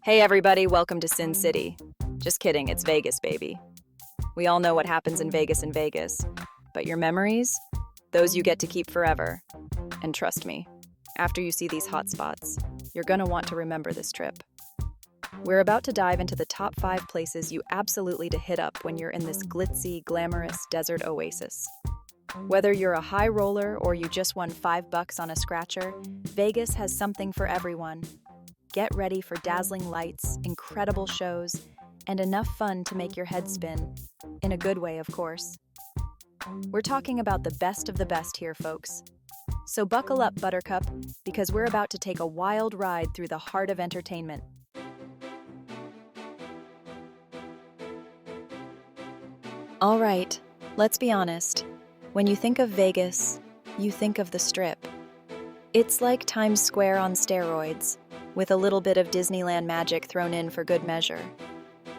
Hey everybody, welcome to Sin City. Just kidding, it's Vegas, baby. We all know what happens in Vegas. But your memories? Those you get to keep forever. And trust me, after you see these hot spots, you're gonna want to remember this trip. We're about to dive into the top 5 places you absolutely to hit up when you're in this glitzy, glamorous desert oasis. Whether you're a high roller or you just won $5 on a scratcher, Vegas has something for everyone. Get ready for dazzling lights, incredible shows, and enough fun to make your head spin. In a good way, of course. We're talking about the best of the best here, folks. So buckle up, Buttercup, because we're about to take a wild ride through the heart of entertainment. All right, let's be honest. When you think of Vegas, you think of the Strip. It's like Times Square on steroids, with a little bit of Disneyland magic thrown in for good measure.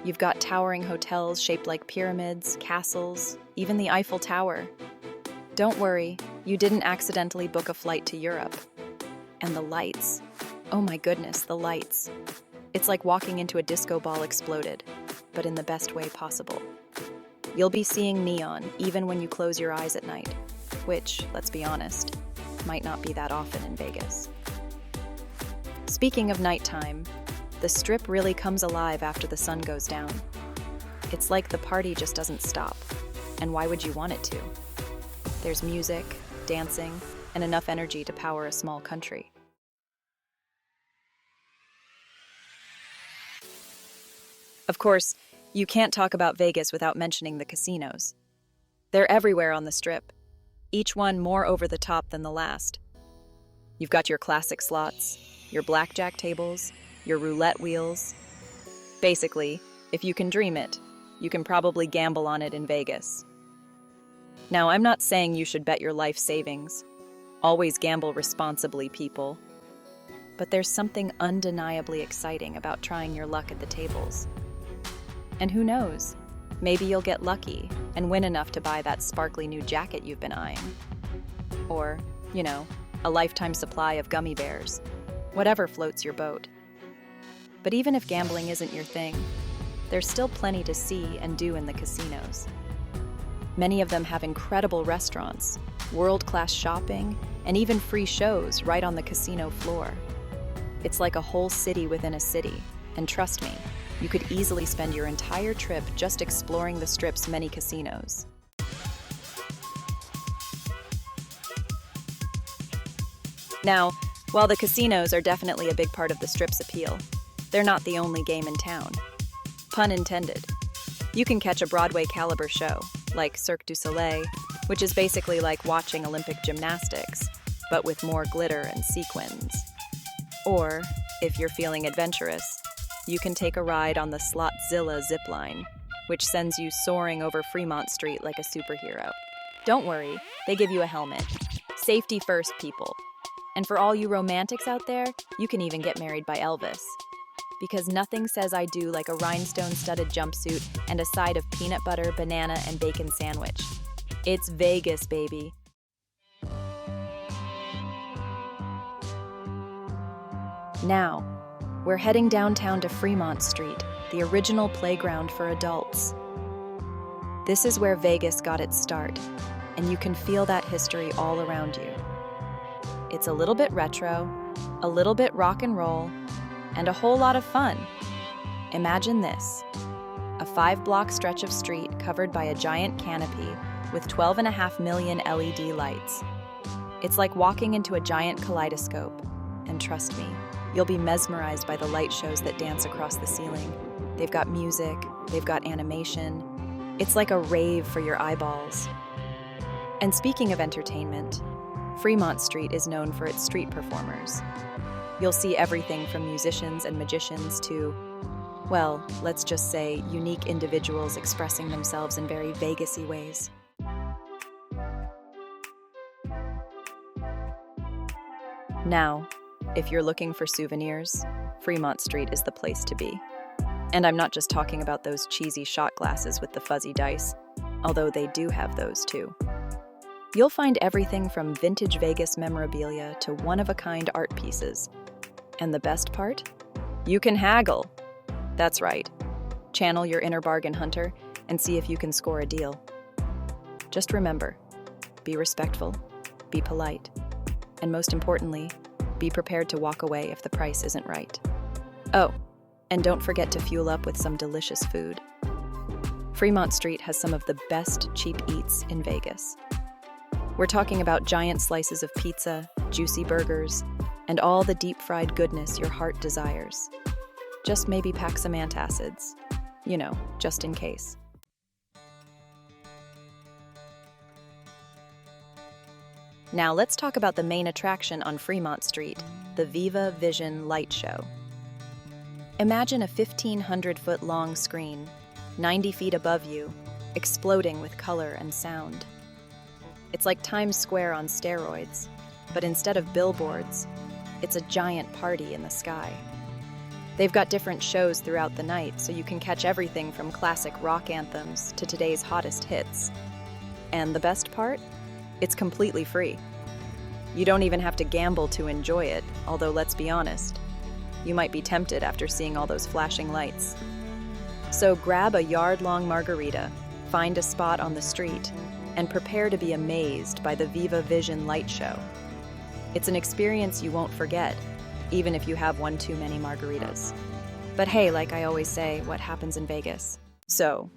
You've got towering hotels shaped like pyramids, castles, even the Eiffel Tower. Don't worry, you didn't accidentally book a flight to Europe. And the lights. Oh my goodness, the lights. It's like walking into a disco ball exploded, but in the best way possible. You'll be seeing neon even when you close your eyes at night, which, let's be honest, might not be that often in Vegas. Speaking of nighttime, the Strip really comes alive after the sun goes down. It's like the party just doesn't stop. And why would you want it to? There's music, dancing, and enough energy to power a small country. Of course, you can't talk about Vegas without mentioning the casinos. They're everywhere on the Strip, each one more over the top than the last. You've got your classic slots, your blackjack tables, your roulette wheels. Basically, if you can dream it, you can probably gamble on it in Vegas. Now, I'm not saying you should bet your life savings. Always gamble responsibly, people. But there's something undeniably exciting about trying your luck at the tables. And who knows, maybe you'll get lucky and win enough to buy that sparkly new jacket you've been eyeing. Or, a lifetime supply of gummy bears. Whatever floats your boat. But even if gambling isn't your thing, there's still plenty to see and do in the casinos. Many of them have incredible restaurants, world-class shopping, and even free shows right on the casino floor. It's like a whole city within a city, and trust me, you could easily spend your entire trip just exploring the Strip's many casinos. Now, while the casinos are definitely a big part of the Strip's appeal, they're not the only game in town. Pun intended. You can catch a Broadway caliber show, like Cirque du Soleil, which is basically like watching Olympic gymnastics, but with more glitter and sequins. Or, if you're feeling adventurous, you can take a ride on the Slotzilla zipline, which sends you soaring over Fremont Street like a superhero. Don't worry, they give you a helmet. Safety first, people. And for all you romantics out there, you can even get married by Elvis. Because nothing says I do like a rhinestone-studded jumpsuit and a side of peanut butter, banana, and bacon sandwich. It's Vegas, baby. Now, we're heading downtown to Fremont Street, the original playground for adults. This is where Vegas got its start, and you can feel that history all around you. It's a little bit retro, a little bit rock and roll, and a whole lot of fun. Imagine this: a 5-block stretch of street covered by a giant canopy with 12.5 million LED lights. It's like walking into a giant kaleidoscope, and trust me, you'll be mesmerized by the light shows that dance across the ceiling. They've got music, they've got animation. It's like a rave for your eyeballs. And speaking of entertainment, Fremont Street is known for its street performers. You'll see everything from musicians and magicians to, well, let's just say unique individuals expressing themselves in very Vegas-y ways. Now, if you're looking for souvenirs, Fremont Street is the place to be. And I'm not just talking about those cheesy shot glasses with the fuzzy dice, although they do have those too. You'll find everything from vintage Vegas memorabilia to one-of-a-kind art pieces. And the best part? You can haggle. That's right. Channel your inner bargain hunter and see if you can score a deal. Just remember, be respectful, be polite, and most importantly, be prepared to walk away if the price isn't right. Oh, and don't forget to fuel up with some delicious food. Fremont Street has some of the best cheap eats in Vegas. We're talking about giant slices of pizza, juicy burgers, and all the deep-fried goodness your heart desires. Just maybe pack some antacids. You know, just in case. Now let's talk about the main attraction on Fremont Street, the Viva Vision Light Show. Imagine a 1,500-foot-long screen, 90 feet above you, exploding with color and sound. It's like Times Square on steroids, but instead of billboards, it's a giant party in the sky. They've got different shows throughout the night, so you can catch everything from classic rock anthems to today's hottest hits. And the best part? It's completely free. You don't even have to gamble to enjoy it, although let's be honest, you might be tempted after seeing all those flashing lights. So grab a yard-long margarita, find a spot on the street, and prepare to be amazed by the Viva Vision Light Show. It's an experience you won't forget, even if you have one too many margaritas. But hey, like I always say, what happens in Vegas? So,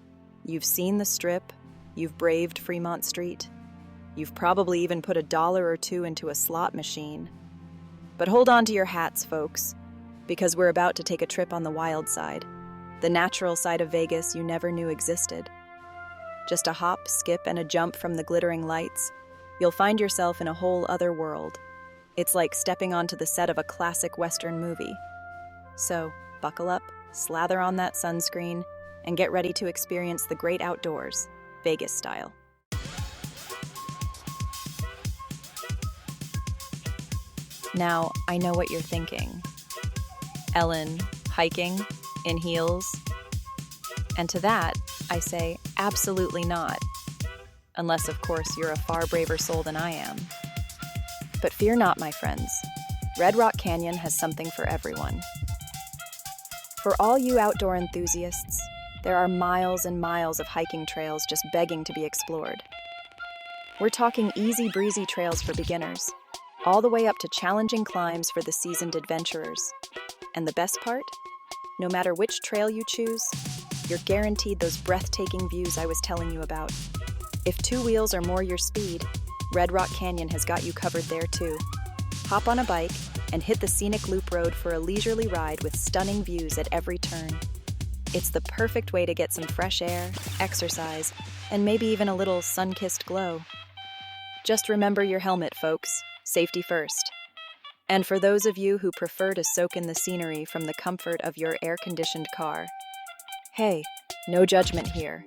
you've seen the Strip, you've braved Fremont Street, you've probably even put $1 or $2 into a slot machine. But hold on to your hats, folks, because we're about to take a trip on the wild side, the natural side of Vegas you never knew existed. Just a hop, skip, and a jump from the glittering lights, you'll find yourself in a whole other world. It's like stepping onto the set of a classic Western movie. So, buckle up, slather on that sunscreen, and get ready to experience the great outdoors, Vegas style. Now, I know what you're thinking. Ellen, hiking, in heels? And to that, I say, absolutely not. Unless, of course, you're a far braver soul than I am. But fear not, my friends. Red Rock Canyon has something for everyone. For all you outdoor enthusiasts, there are miles and miles of hiking trails just begging to be explored. We're talking easy breezy trails for beginners, all the way up to challenging climbs for the seasoned adventurers. And the best part? No matter which trail you choose, you're guaranteed those breathtaking views I was telling you about. If 2 wheels are more your speed, Red Rock Canyon has got you covered there too. Hop on a bike and hit the scenic loop road for a leisurely ride with stunning views at every turn. It's the perfect way to get some fresh air, exercise, and maybe even a little sun-kissed glow. Just remember your helmet, folks. Safety first. And for those of you who prefer to soak in the scenery from the comfort of your air-conditioned car, hey, no judgment here.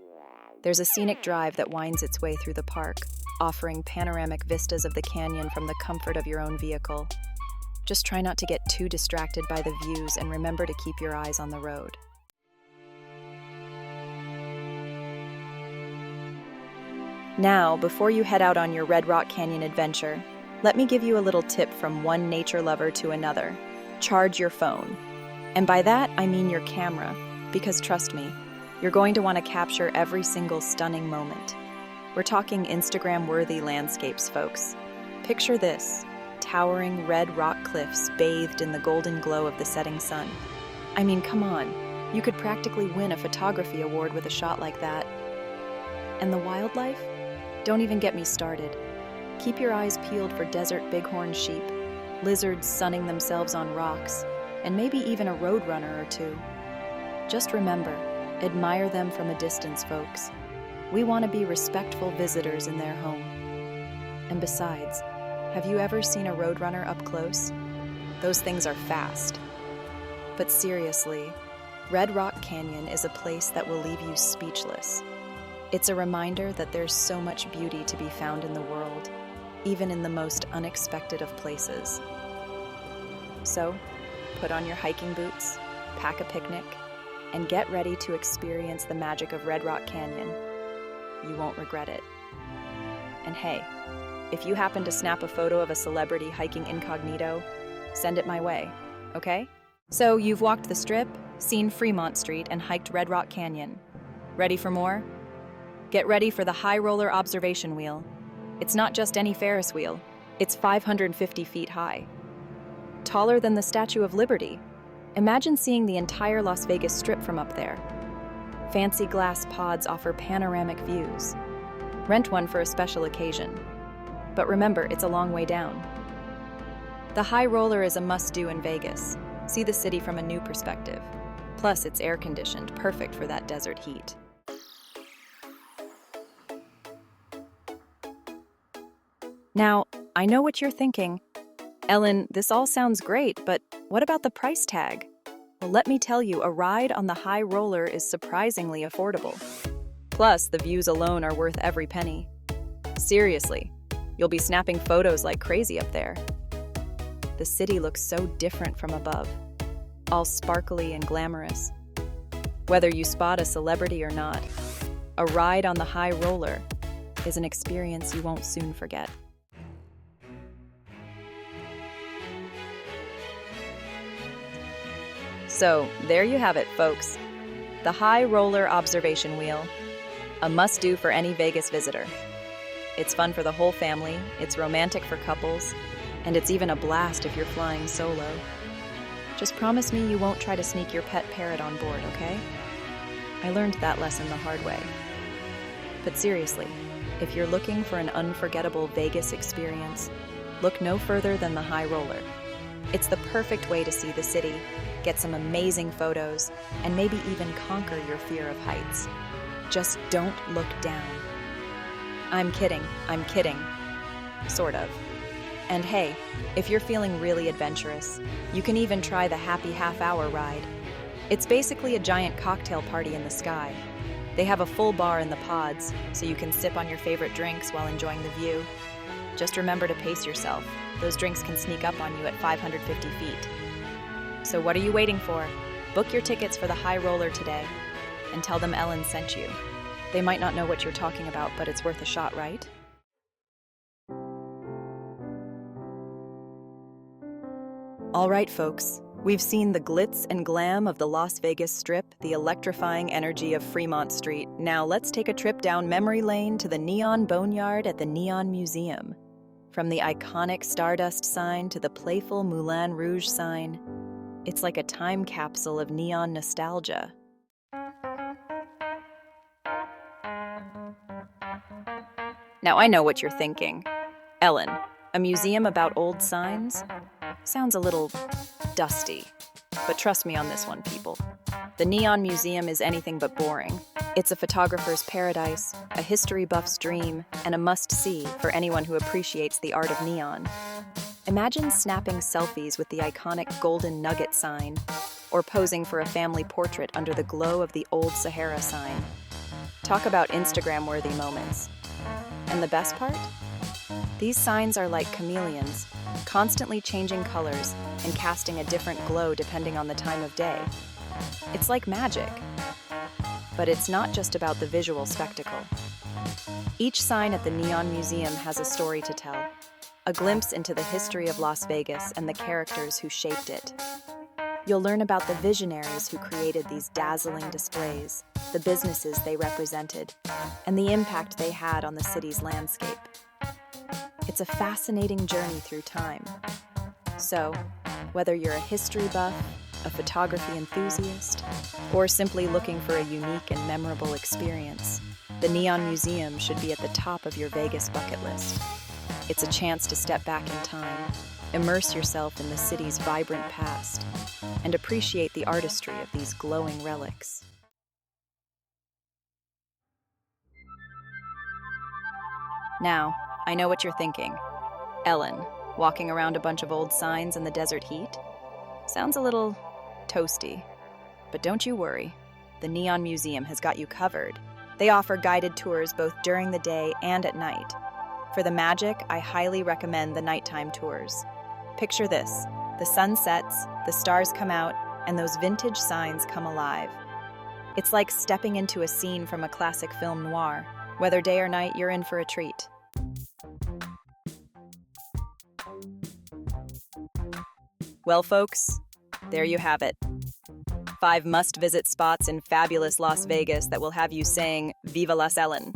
There's a scenic drive that winds its way through the park, offering panoramic vistas of the canyon from the comfort of your own vehicle. Just try not to get too distracted by the views and remember to keep your eyes on the road. Now, before you head out on your Red Rock Canyon adventure, let me give you a little tip from one nature lover to another. Charge your phone. And by that, I mean your camera, because trust me, you're going to want to capture every single stunning moment. We're talking Instagram-worthy landscapes, folks. Picture this, towering red rock cliffs bathed in the golden glow of the setting sun. I mean, come on, you could practically win a photography award with a shot like that. And the wildlife? Don't even get me started. Keep your eyes peeled for desert bighorn sheep, lizards sunning themselves on rocks, and maybe even a roadrunner or two. Just remember, admire them from a distance, folks. We want to be respectful visitors in their home. And besides, have you ever seen a roadrunner up close? Those things are fast. But seriously, Red Rock Canyon is a place that will leave you speechless. It's a reminder that there's so much beauty to be found in the world, even in the most unexpected of places. So, put on your hiking boots, pack a picnic, and get ready to experience the magic of Red Rock Canyon. You won't regret it. And hey, if you happen to snap a photo of a celebrity hiking incognito, send it my way, okay? So you've walked the Strip, seen Fremont Street, and hiked Red Rock Canyon. Ready for more? Get ready for the High Roller Observation Wheel. It's not just any Ferris wheel. It's 550 feet high. Taller than the Statue of Liberty. Imagine seeing the entire Las Vegas Strip from up there. Fancy glass pods offer panoramic views. Rent one for a special occasion. But remember, it's a long way down. The High Roller is a must-do in Vegas. See the city from a new perspective. Plus, it's air-conditioned, perfect for that desert heat. Now, I know what you're thinking. Ellen, this all sounds great, but what about the price tag? Well, let me tell you, a ride on the High Roller is surprisingly affordable. Plus, the views alone are worth every penny. Seriously, you'll be snapping photos like crazy up there. The city looks so different from above, all sparkly and glamorous. Whether you spot a celebrity or not, a ride on the High Roller is an experience you won't soon forget. So, there you have it, folks. The High Roller Observation Wheel, a must-do for any Vegas visitor. It's fun for the whole family, it's romantic for couples, and it's even a blast if you're flying solo. Just promise me you won't try to sneak your pet parrot on board, okay? I learned that lesson the hard way. But seriously, if you're looking for an unforgettable Vegas experience, look no further than the High Roller. It's the perfect way to see the city, get some amazing photos, and maybe even conquer your fear of heights. Just don't look down. I'm kidding. Sort of. And hey, if you're feeling really adventurous, you can even try the Happy Half-Hour ride. It's basically a giant cocktail party in the sky. They have a full bar in the pods, so you can sip on your favorite drinks while enjoying the view. Just remember to pace yourself. Those drinks can sneak up on you at 550 feet. So what are you waiting for? Book your tickets for the High Roller today and tell them Ellen sent you. They might not know what you're talking about, but it's worth a shot, right? All right, folks. We've seen the glitz and glam of the Las Vegas Strip, the electrifying energy of Fremont Street. Now let's take a trip down memory lane to the Neon Boneyard at the Neon Museum. From the iconic Stardust sign to the playful Moulin Rouge sign, it's like a time capsule of neon nostalgia. Now I know what you're thinking. Ellen, a museum about old signs? Sounds a little dusty. But trust me on this one, people. The Neon Museum is anything but boring. It's a photographer's paradise, a history buff's dream, and a must-see for anyone who appreciates the art of neon. Imagine snapping selfies with the iconic Golden Nugget sign, or posing for a family portrait under the glow of the Old Sahara sign. Talk about Instagram-worthy moments. And the best part? These signs are like chameleons, constantly changing colors and casting a different glow depending on the time of day. It's like magic. But it's not just about the visual spectacle. Each sign at the Neon Museum has a story to tell, a glimpse into the history of Las Vegas and the characters who shaped it. You'll learn about the visionaries who created these dazzling displays, the businesses they represented, and the impact they had on the city's landscape. It's a fascinating journey through time. So, whether you're a history buff, a photography enthusiast, or simply looking for a unique and memorable experience, the Neon Museum should be at the top of your Vegas bucket list. It's a chance to step back in time, immerse yourself in the city's vibrant past, and appreciate the artistry of these glowing relics. Now, I know what you're thinking. Ellen, walking around a bunch of old signs in the desert heat? Sounds a little toasty. But don't you worry. The Neon Museum has got you covered. They offer guided tours both during the day and at night. For the magic, I highly recommend the nighttime tours. Picture this. The sun sets, the stars come out, and those vintage signs come alive. It's like stepping into a scene from a classic film noir. Whether day or night, you're in for a treat. Well, folks, There you have it. 5 must-visit spots in fabulous Las Vegas that will have you saying, Viva Las Ellen.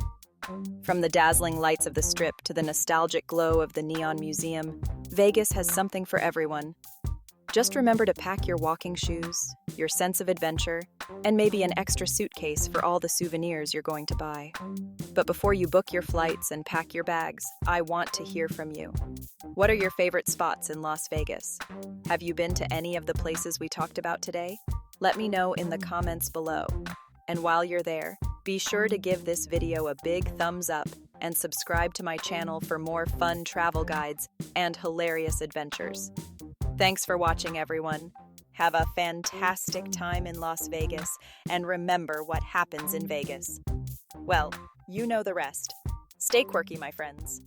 From the dazzling lights of the Strip to the nostalgic glow of the Neon Museum, Vegas has something for everyone. Just remember to pack your walking shoes, your sense of adventure, and maybe an extra suitcase for all the souvenirs you're going to buy. But before you book your flights and pack your bags, I want to hear from you. What are your favorite spots in Las Vegas? Have you been to any of the places we talked about today? Let me know in the comments below. And while you're there, be sure to give this video a big thumbs up and subscribe to my channel for more fun travel guides and hilarious adventures. Thanks for watching, everyone. Have a fantastic time in Las Vegas, and remember what happens in Vegas. Well, you know the rest. Stay quirky, my friends.